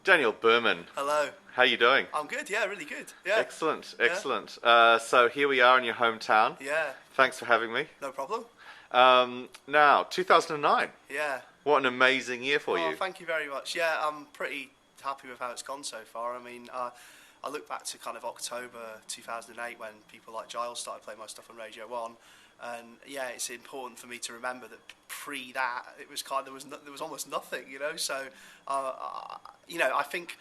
Daniel Berman. Hello. How you doing? I'm good, yeah, really good. Yeah. Excellent, excellent. So here we are in your hometown. Yeah. Thanks for having me. No problem. Now, 2009. Yeah. What an amazing year for you. Thank you very much. Yeah, I'm pretty happy with how it's gone so far. I mean, I look back to kind of October 2008 when people like Giles started playing my stuff on Radio 1. And yeah, it's important for me to remember that pre that it was kind of there was almost nothing, you know. So, I think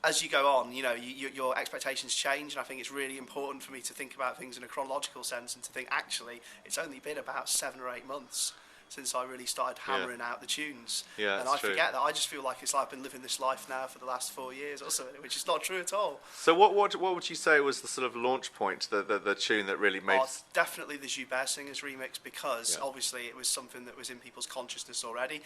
as you go on, your expectations change, and I think it's really important for me to think about things in a chronological sense and to think actually it's only been about 7 or 8 months since I really started hammering out the tunes. Yeah, and I forget that. I just feel like it's like I've been living this life now for the last 4 years or something, which is not true at all. So what would you say was the sort of launch point, the tune that really made... Definitely the Joubert Singers remix, because obviously it was something that was in people's consciousness already.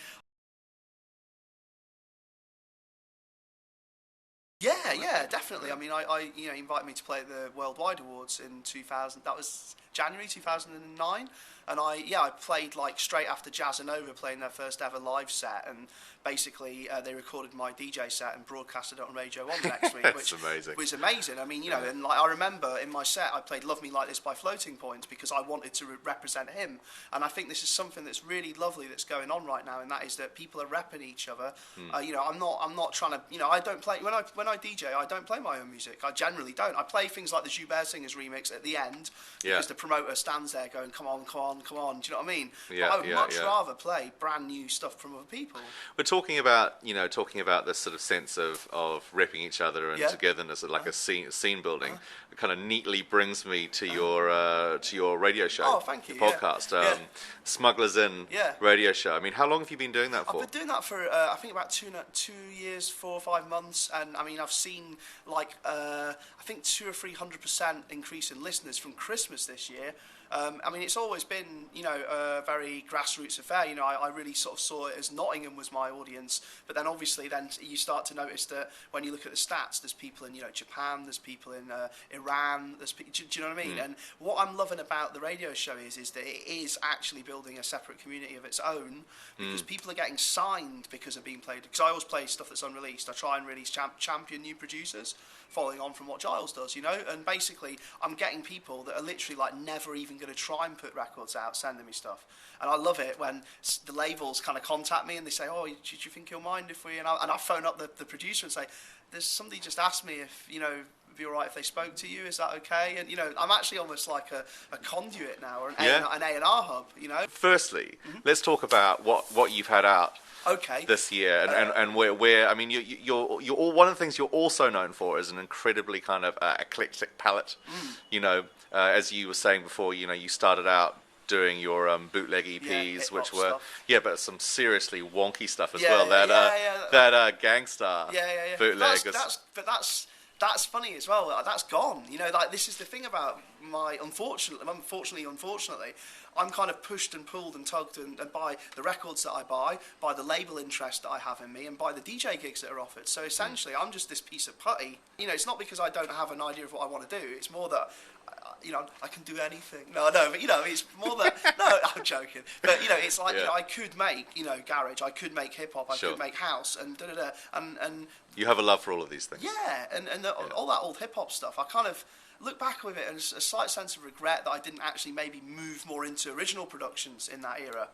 Yeah, definitely. I mean, I invited me to play at the Worldwide Awards in 2000. That was January 2009, and I played like straight after Jazz and Nova playing their first ever live set, and basically they recorded my DJ set and broadcasted it on Radio 1 the next week, which was amazing. I mean, and like I remember in my set I played Love Me Like This by Floating Points because I wanted to represent him, and I think this is something that's really lovely that's going on right now, and that is that people are repping each other. I'm not trying to, I don't play when I DJ, I don't play my own music. I generally don't. I play things like the Joubert Singers remix at the end because the promoter stands there going, come on. Do you know what I mean? Yeah, but I would much rather play brand new stuff from other people. We're talking about this sort of sense of ripping each other and togetherness, like a scene building. It kind of neatly brings me to your radio show. Oh, thank you. Podcast, Smugglers radio show. I mean, how long have you been doing that for? I've been doing that for I think about 2 years, 4 or 5 months, and I mean I've seen like I think 200 or 300% increase in listeners from Christmas this year. I mean, it's always been, a very grassroots affair. I really sort of saw it as Nottingham was my audience, but then obviously then you start to notice that when you look at the stats, there's people in, Japan, there's people in Iran, do you know what I mean? And what I'm loving about the radio show is that it is actually building a separate community of its own, because people are getting signed because of being played. Because I always play stuff that's unreleased. I try and release champion new producers, following on from what Giles does, and basically I'm getting people that are literally like never even going to try and put records out sending me stuff, and I love it when the labels kind of contact me and they say, do you think you'll mind if we, and I phone up the producer and say, there's somebody just asked me if it'd be all right if they spoke to you, is that okay? And I'm actually almost like a conduit now, or an A&R hub. Firstly, let's talk about what you've had out this year, and where I mean, you're all, one of the things you're also known for is an incredibly kind of eclectic palette. As you were saying before, you started out doing your bootleg EPs, which were stuff. But some seriously wonky stuff as well. That Gangstar bootleg. That's funny as well. That's gone. Like this is the thing about my unfortunately, I'm kind of pushed and pulled and tugged and by the records that I buy, by the label interest that I have in me, and by the DJ gigs that are offered. So essentially, I'm just this piece of putty. It's not because I don't have an idea of what I want to do. It's more that I can do anything. No, but it's more that no, I'm joking. But it's like I could make garage, I could make hip hop, I could make house, and and you have a love for all of these things. Yeah, and all that old hip hop stuff. I kind of look back with it and a slight sense of regret that I didn't actually maybe move more into original productions in that era.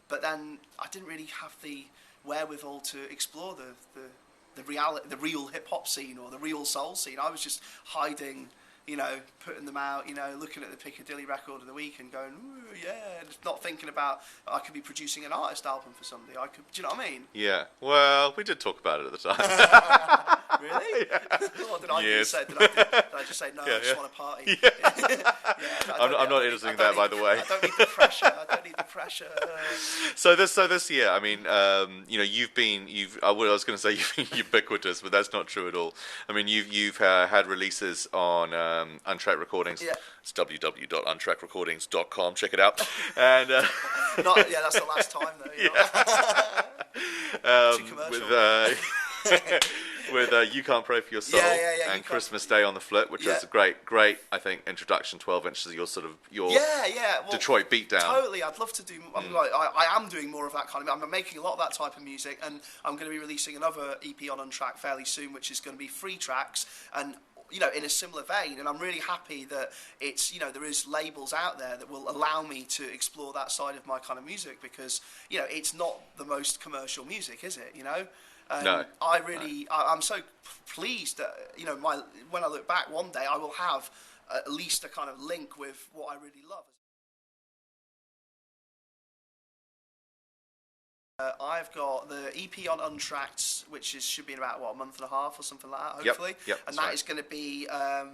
But then I didn't really have the wherewithal to explore the real hip hop scene or the real soul scene. I was just hiding, putting them out, looking at the Piccadilly record of the week and going, ooh, yeah, and not thinking about I could be producing an artist album for somebody. Do you know what I mean? Yeah. Well, we did talk about it at the time. Really? Yeah. What did I just say? Did I just say no? I just want to party. Yeah. I'm not editing that, by the way. I don't need the pressure. So this year, I mean, I was going to say you've been ubiquitous, but that's not true at all. I mean, you've had releases on Untracked Recordings. Yeah. It's www.untrackedrecordings.com. Check it out. And that's the last time though. Too commercial. with You Can't Pray for Your Soul and Christmas Day on the Flip, which was a great, I think, introduction. 12 inches of your sort of well, Detroit beatdown. Totally, I'd love to do. I am doing more of that kind of. I'm making a lot of that type of music, and I'm going to be releasing another EP on Untracked fairly soon, which is going to be 3 tracks and. In a similar vein, and I'm really happy that it's, there is labels out there that will allow me to explore that side of my kind of music, because, it's not the most commercial music, is it, And no. I'm so pleased that, when I look back one day, I will have at least a kind of link with what I really love. I've got the EP on Untracked, which should be in about, a month and a half or something like that, hopefully. Yep, and that is going to be, oh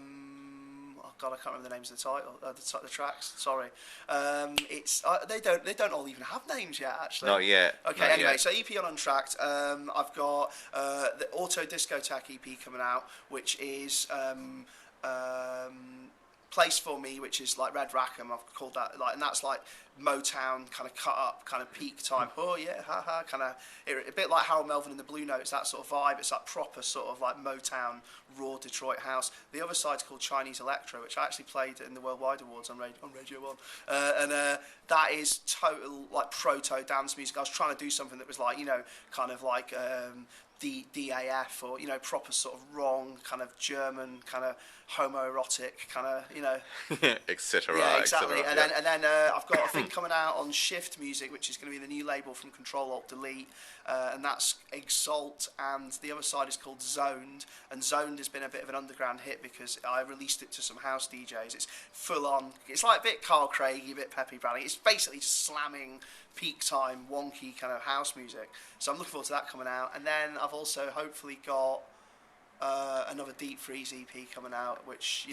God, I can't remember the names of the title, the tracks. Sorry, they don't all even have names yet, actually. Not yet. Okay, anyway, so EP on Untracked. I've got the Auto Discotheque EP coming out, which is Place for Me, which is like Red Rackham. I've called that, and that's like Motown kind of cut up, kind of peak time. Oh yeah, haha, kind of a bit like Harold Melvin and the Blue Notes. That sort of vibe. It's like proper sort of like Motown, raw Detroit house. The other side's called Chinese Electro, which I actually played in the Worldwide Awards on Radio 1, and that is total like proto dance music. I was trying to do something that was like kind of like DAF or proper sort of wrong kind of German kind of homoerotic kind of etc. Yeah, exactly. And then I've got a thing coming out on Shift Music, which is going to be the new label from Control Alt Delete, and that's Exalt, and the other side is called Zoned, and Zoned has been a bit of an underground hit because I released it to some house DJs. It's full on. It's like a bit Carl Craigie, a bit Peppy Browning. It's basically just slamming peak time, wonky kind of house music. So I'm looking forward to that coming out. And then I've also hopefully got another Deep Freeze EP coming out, which,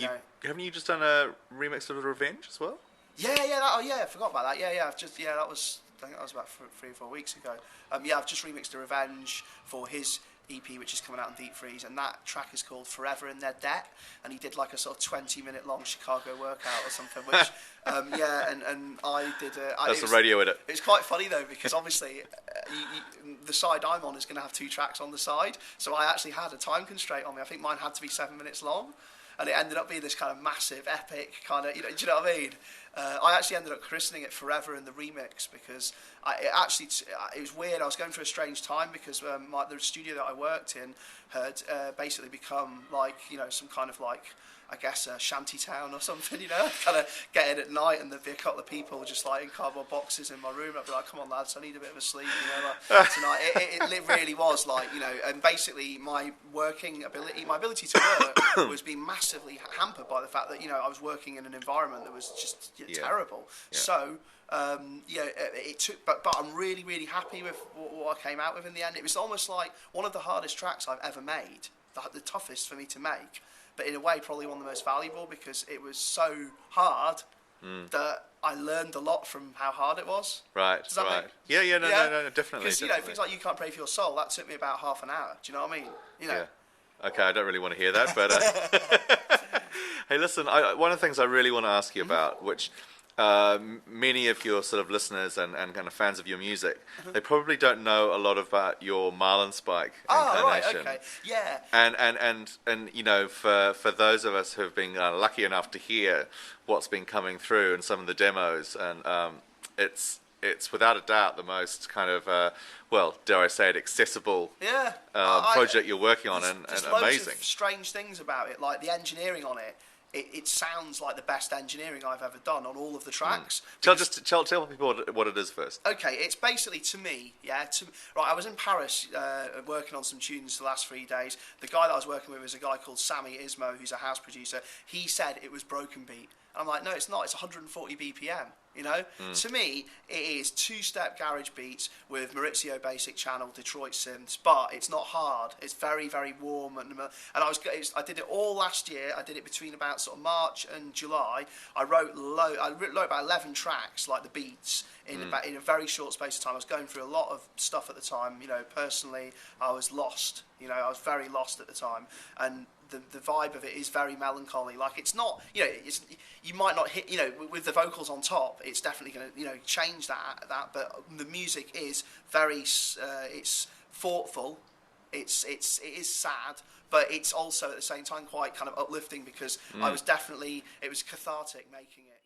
Haven't you just done a remix of Revenge as well? Yeah, I forgot about that. Yeah, I think that was about 3 or 4 weeks ago. I've just remixed a Revenge for his EP, which is coming out on Deep Freeze, and that track is called Forever in Their Debt, and he did like a sort of 20-minute long Chicago workout or something, which and I did that's a radio edit. It's quite funny though, because obviously the side I'm on is going to have 2 tracks on the side, so I actually had a time constraint on me. I think mine had to be 7 minutes long, and it ended up being this kind of massive epic kind of, do you know what I mean? I actually ended up christening it Forever in the remix, because it was weird. I was going through a strange time because the studio that I worked in had basically become like, some kind of like, I guess, a shanty town or something, kind of get in at night and there'd be a couple of people just like in cardboard boxes in my room. I'd be like, come on lads, I need a bit of a sleep, tonight. It really was like, and basically my ability to work was being massively hampered by the fact that, I was working in an environment that was just terrible. Yeah. So, it took, but I'm really, really happy with what I came out with in the end. It was almost like one of the hardest tracks I've ever made, the toughest for me to make, but in a way probably one of the most valuable, because it was so hard that I learned a lot from how hard it was. Right, Does that right. Make, No, definitely. Because, things like You Can't Pray for Your Soul, that took me about half an hour. Do you know what I mean? Yeah. Okay, I don't really want to hear that, but... Hey, listen, one of the things I really want to ask you about, which many of your sort of listeners and kind of fans of your music, they probably don't know a lot about your Marlinspike incarnation. Oh, right, okay, yeah. And for those of us who have been lucky enough to hear what's been coming through and some of the demos, and it's without a doubt the most kind of, dare I say it, accessible project you're working on, and amazing. Loads of strange things about it, like the engineering on it. It sounds like the best engineering I've ever done on all of the tracks. Tell people what it is first. Okay, it's basically, to me, I was in Paris working on some tunes the last 3 days. The guy that I was working with is a guy called Sammy Ismo, who's a house producer. He said it was broken beat. I'm like, no, it's not. It's 140 BPM. To me, it is 2-step garage beats with Maurizio Basic Channel Detroit synths, but it's not hard. It's very, very warm, and I did it all last year. I did it between about sort of March and July. I wrote about 11 tracks, like the beats, in a very short space of time. I was going through a lot of stuff at the time. Personally, I was lost. I was very lost at the time, and the vibe of it is very melancholy. Like, it's not, you might not hit, with the vocals on top, it's definitely going to, change that, but the music is very, it's thoughtful, it is sad, but it's also at the same time quite kind of uplifting because it was cathartic making it.